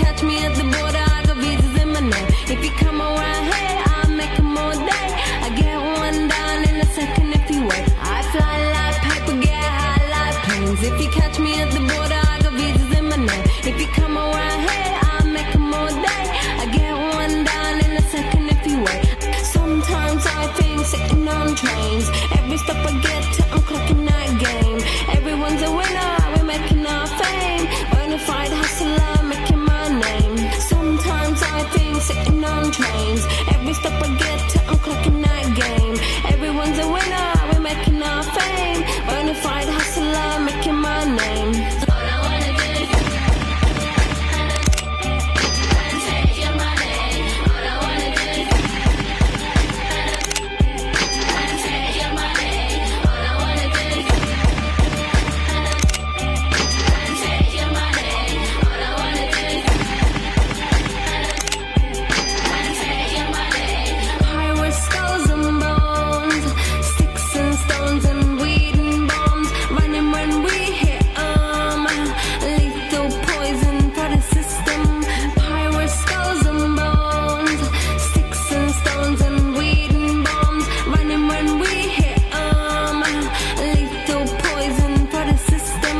catch me at the border, I got visas in my name. If you come around here, I'll make them all day. I get one down in a second if you wait. I fly like paper, get high like planes. If you catch me at the border, I got visas in my name. If you come around here, I'll make them all day. I get one down in a second if you wait. Sometimes I think sitting on trains. Every stop I get to, I'm clocking that game. Everyone's a winner, we're making our fame. Bonafide hustler, making my name. Sometimes I think sitting on trains. Every stop I get to, I'm clocking that game. Everyone's a winner, we're making our fame. Bonafide hustler, making my name. All I wanna do is take your money. All I wanna do is take your money. All I wanna do is take your money. All I wanna do is take your money. Pirates, skulls and bones, sticks and stones and weed and bombs. Running when we hit 'em. Lethal poison for the system. Pirates, skulls and bones, sticks and stones and weed and bombs. Running when we hit 'em. Lethal poison for the system.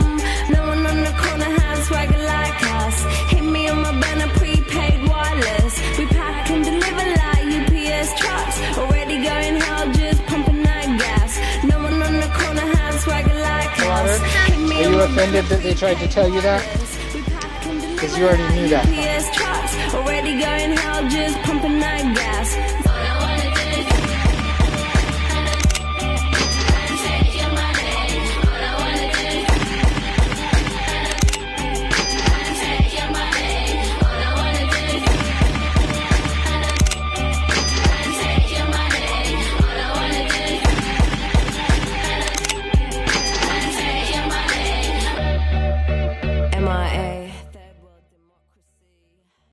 No one on the corner has swagger like us. Hit me on my banner, prepaid wireless. We pack and deliver like UPS trucks. Already going hell, just pumping that gas. No one on the corner has swagger like us. Hit me Are on you my offended that they tried to tell you that? We pack and deliver 'Cause you already knew like that. UPS trucks. Already going hell, just pumping